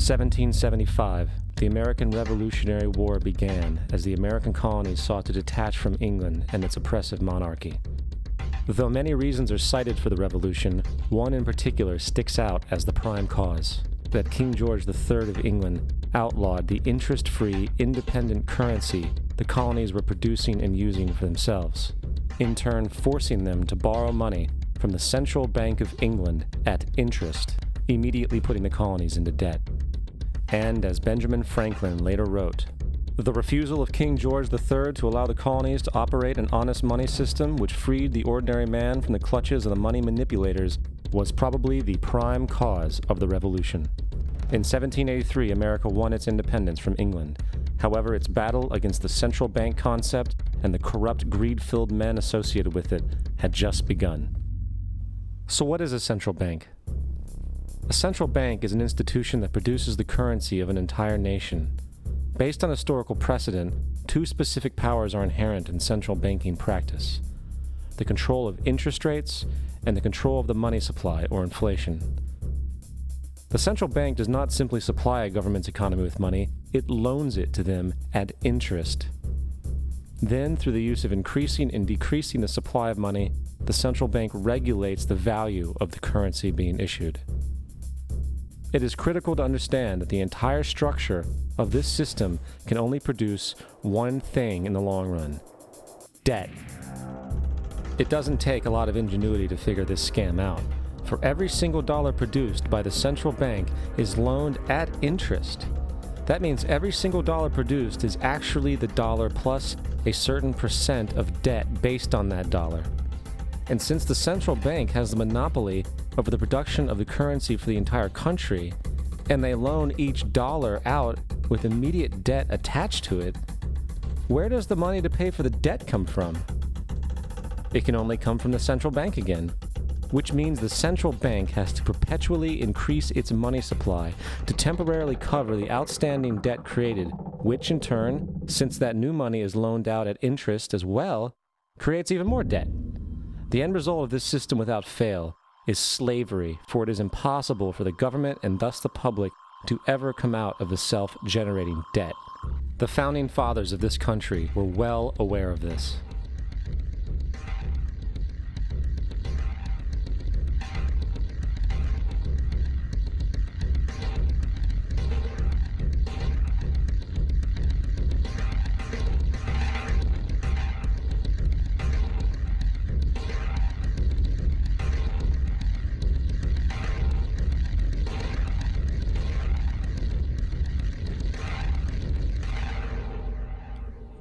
1775, the American Revolutionary War began as the American colonies sought to detach from England and its oppressive monarchy. Though many reasons are cited for the revolution, one in particular sticks out as the prime cause: that King George III of England outlawed the interest-free, independent currency the colonies were producing and using for themselves, in turn forcing them to borrow money from the Central Bank of England at interest, immediately putting the colonies into debt. And as Benjamin Franklin later wrote, the refusal of King George III to allow the colonies to operate an honest money system which freed the ordinary man from the clutches of the money manipulators was probably the prime cause of the revolution. In 1783, America won its independence from England. However, its battle against the central bank concept and the corrupt, greed-filled men associated with it had just begun. So what is a central bank? A central bank is an institution that produces the currency of an entire nation. Based on historical precedent, two specific powers are inherent in central banking practice: the control of interest rates and the control of the money supply, or inflation. The central bank does not simply supply a government's economy with money, it loans it to them at interest. Then, through the use of increasing and decreasing the supply of money, the central bank regulates the value of the currency being issued. It is critical to understand that the entire structure of this system can only produce one thing in the long run: debt. It doesn't take a lot of ingenuity to figure this scam out. For every single dollar produced by the central bank is loaned at interest. That means every single dollar produced is actually the dollar plus a certain percent of debt based on that dollar. And since the central bank has the monopoly over the production of the currency for the entire country, and they loan each dollar out with immediate debt attached to it, where does the money to pay for the debt come from? It can only come from the central bank again, which means the central bank has to perpetually increase its money supply to temporarily cover the outstanding debt created, which in turn, since that new money is loaned out at interest as well, creates even more debt. The end result of this system without fail is slavery, for it is impossible for the government and thus the public to ever come out of the self-generating debt. The founding fathers of this country were well aware of this.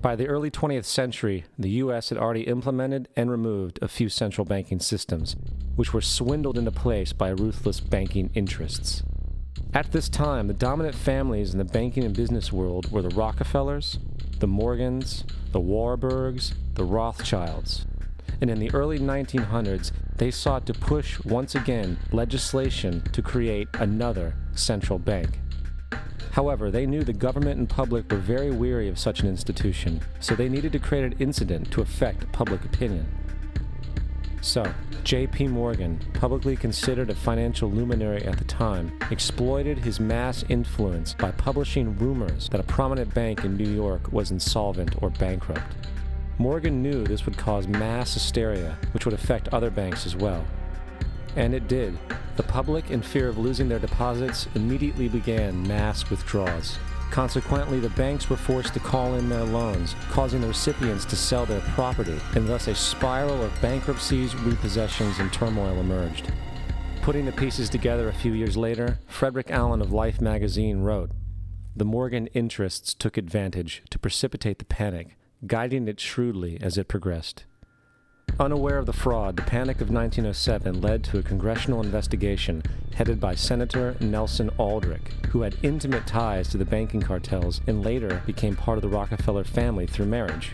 By the early 20th century, the U.S. had already implemented and removed a few central banking systems, which were swindled into place by ruthless banking interests. At this time, the dominant families in the banking and business world were the Rockefellers, the Morgans, the Warburgs, the Rothschilds. And in the early 1900s, they sought to push once again legislation to create another central bank. However, they knew the government and public were very weary of such an institution, so they needed to create an incident to affect public opinion. So, J.P. Morgan, publicly considered a financial luminary at the time, exploited his mass influence by publishing rumors that a prominent bank in New York was insolvent or bankrupt. Morgan knew this would cause mass hysteria, which would affect other banks as well. And it did. The public, in fear of losing their deposits, immediately began mass withdrawals. Consequently, the banks were forced to call in their loans, causing the recipients to sell their property, and thus a spiral of bankruptcies, repossessions, and turmoil emerged. Putting the pieces together a few years later, Frederick Allen of Life magazine wrote, "The Morgan interests took advantage to precipitate the panic, guiding it shrewdly as it progressed." Unaware of the fraud, the Panic of 1907 led to a congressional investigation headed by Senator Nelson Aldrich, who had intimate ties to the banking cartels and later became part of the Rockefeller family through marriage.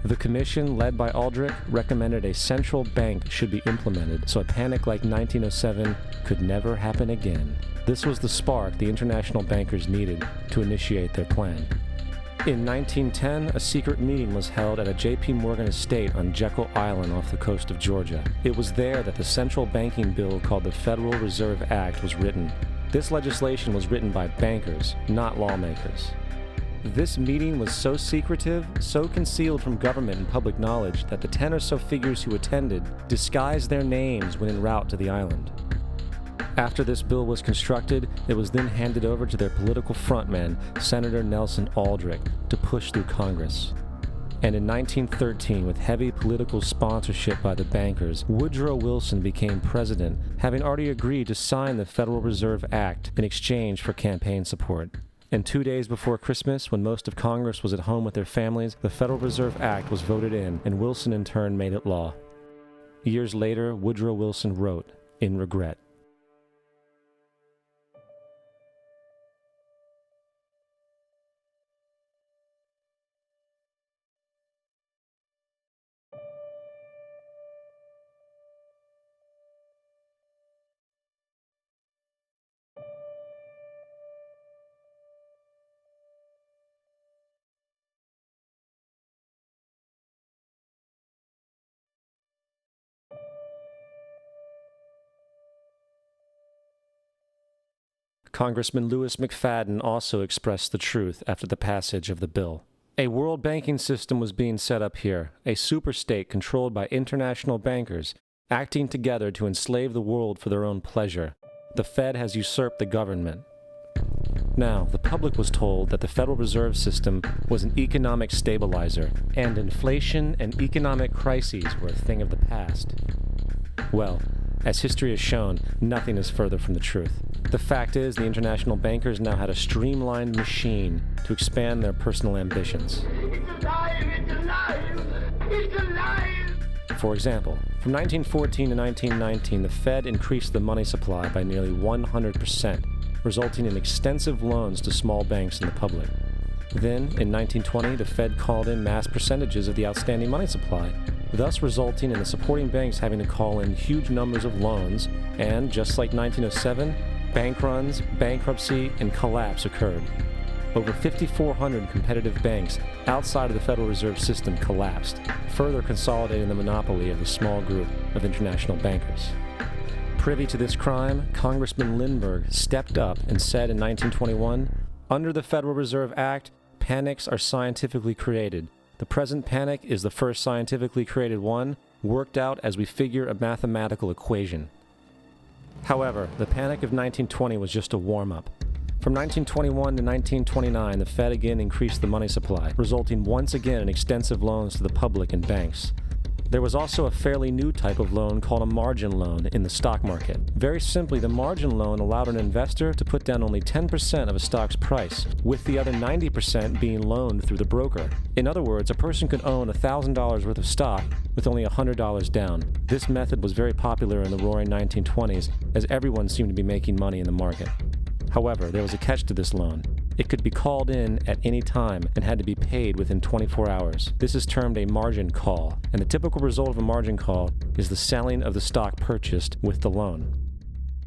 The commission, led by Aldrich, recommended a central bank should be implemented so a panic like 1907 could never happen again. This was the spark the international bankers needed to initiate their plan. In 1910, a secret meeting was held at a J.P. Morgan estate on Jekyll Island off the coast of Georgia. It was there that the central banking bill called the Federal Reserve Act was written. This legislation was written by bankers, not lawmakers. This meeting was so secretive, so concealed from government and public knowledge that the 10 or so figures who attended disguised their names when en route to the island. After this bill was constructed, it was then handed over to their political frontman, Senator Nelson Aldrich, to push through Congress. And in 1913, with heavy political sponsorship by the bankers, Woodrow Wilson became president, having already agreed to sign the Federal Reserve Act in exchange for campaign support. And 2 days before Christmas, when most of Congress was at home with their families, the Federal Reserve Act was voted in, and Wilson in turn made it law. Years later, Woodrow Wilson wrote, in regret, Congressman Lewis McFadden also expressed the truth after the passage of the bill. A world banking system was being set up here, a superstate controlled by international bankers, acting together to enslave the world for their own pleasure. The Fed has usurped the government. Now, the public was told that the Federal Reserve System was an economic stabilizer, and inflation and economic crises were a thing of the past. Well, as history has shown, nothing is further from the truth. The fact is, the international bankers now had a streamlined machine to expand their personal ambitions. It's alive! It's alive! It's alive! For example, from 1914 to 1919, the Fed increased the money supply by nearly 100%, resulting in extensive loans to small banks and the public. Then, in 1920, the Fed called in mass percentages of the outstanding money supply, thus resulting in the supporting banks having to call in huge numbers of loans, and just like 1907, bank runs, bankruptcy, and collapse occurred. Over 5,400 competitive banks outside of the Federal Reserve System collapsed, further consolidating the monopoly of a small group of international bankers. Privy to this crime, Congressman Lindbergh stepped up and said in 1921, "Under the Federal Reserve Act, panics are scientifically created. The present panic is the first scientifically created one, worked out as we figure a mathematical equation." However, the panic of 1920 was just a warm-up. From 1921 to 1929, the Fed again increased the money supply, resulting once again in extensive loans to the public and banks. There was also a fairly new type of loan called a margin loan in the stock market. Very simply, the margin loan allowed an investor to put down only 10% of a stock's price, with the other 90% being loaned through the broker. In other words, a person could own $1,000 worth of stock with only $100 down. This method was very popular in the roaring 1920s, as everyone seemed to be making money in the market. However, there was a catch to this loan. It could be called in at any time and had to be paid within 24 hours. This is termed a margin call, and the typical result of a margin call is the selling of the stock purchased with the loan.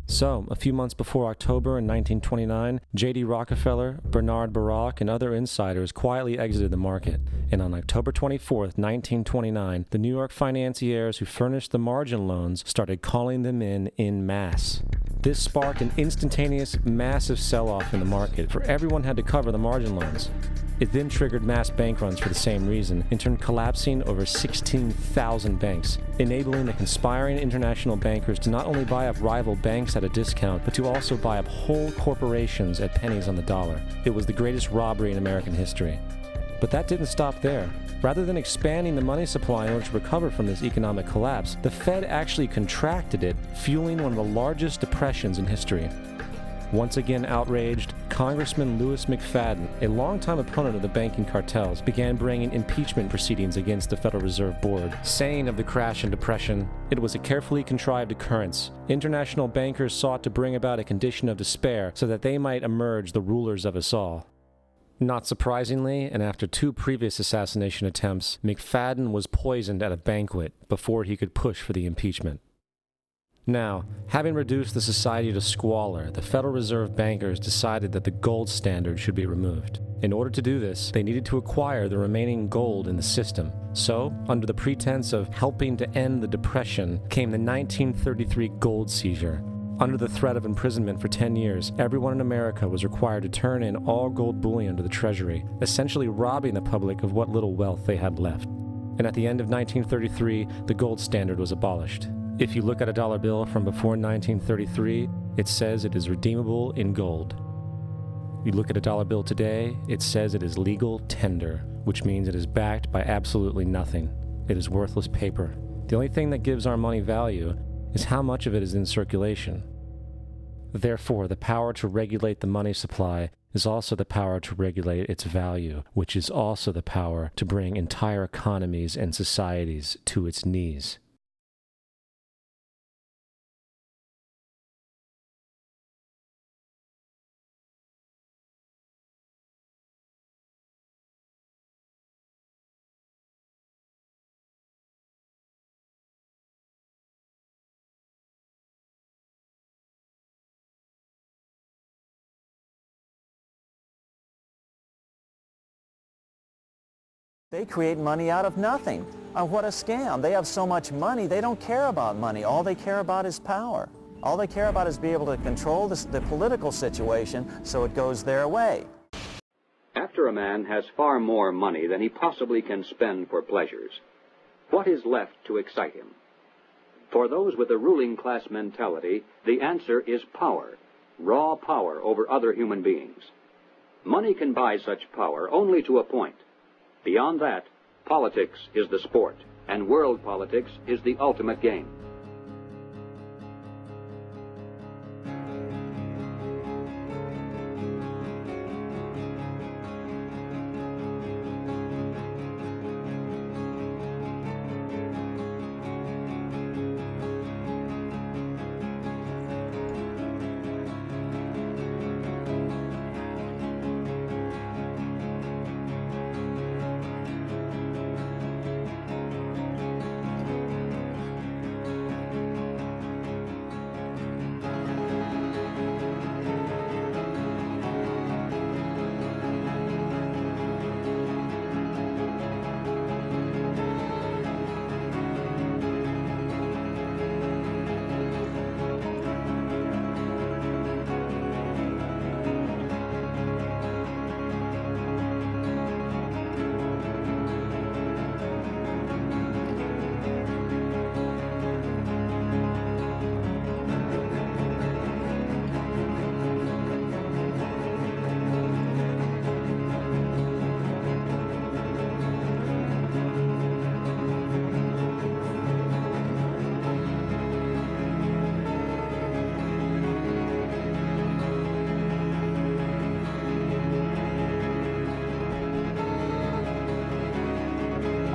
So, a few months before October in 1929, J.D. Rockefeller, Bernard Baruch, and other insiders quietly exited the market, and on October 24, 1929, the New York financiers who furnished the margin loans started calling them in masse. This sparked an instantaneous, massive sell-off in the market, for everyone had to cover the margin loans. It then triggered mass bank runs for the same reason, in turn collapsing over 16,000 banks, enabling the conspiring international bankers to not only buy up rival banks at a discount, but to also buy up whole corporations at pennies on the dollar. It was the greatest robbery in American history. But that didn't stop there. Rather than expanding the money supply in order to recover from this economic collapse, the Fed actually contracted it, fueling one of the largest depressions in history. Once again outraged, Congressman Lewis McFadden, a longtime opponent of the banking cartels, began bringing impeachment proceedings against the Federal Reserve Board, saying of the crash and depression, "It was a carefully contrived occurrence. International bankers sought to bring about a condition of despair so that they might emerge the rulers of us all." Not surprisingly, and after 2 previous assassination attempts, McFadden was poisoned at a banquet before he could push for the impeachment. Now, having reduced the society to squalor, the Federal Reserve bankers decided that the gold standard should be removed. In order to do this, they needed to acquire the remaining gold in the system. So, under the pretense of helping to end the Depression, came the 1933 gold seizure. Under the threat of imprisonment for 10 years, everyone in America was required to turn in all gold bullion to the Treasury, essentially robbing the public of what little wealth they had left. And at the end of 1933, the gold standard was abolished. If you look at a dollar bill from before 1933, it says it is redeemable in gold. You look at a dollar bill today, it says it is legal tender, which means it is backed by absolutely nothing. It is worthless paper. The only thing that gives our money value is how much of it is in circulation. Therefore, the power to regulate the money supply is also the power to regulate its value, which is also the power to bring entire economies and societies to its knees. They create money out of nothing. What a scam. They have so much money, they don't care about money. All they care about is power. All they care about is being able to control the political situation so it goes their way. After a man has far more money than he possibly can spend for pleasures, what is left to excite him? For those with a ruling class mentality, the answer is power, raw power over other human beings. Money can buy such power only to a point. Beyond that, politics is the sport, and world politics is the ultimate game.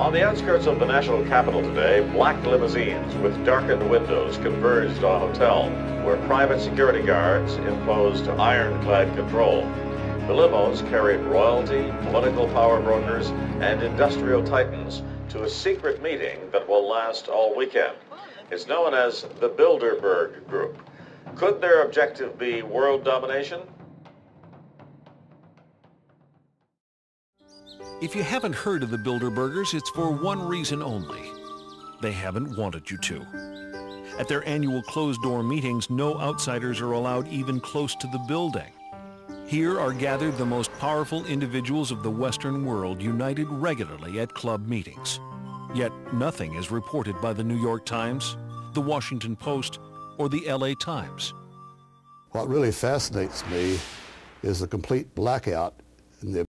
On the outskirts of the national capital today, black limousines with darkened windows converged on a hotel where private security guards imposed ironclad control. The limos carried royalty, political power brokers, and industrial titans to a secret meeting that will last all weekend. It's known as the Bilderberg Group. Could their objective be world domination? If you haven't heard of the Bilderbergers, it's for one reason only. They haven't wanted you to. At their annual closed-door meetings, no outsiders are allowed even close to the building. Here are gathered the most powerful individuals of the Western world, united regularly at club meetings. Yet nothing is reported by the New York Times, the Washington Post, or the LA Times. What really fascinates me is the complete blackout in the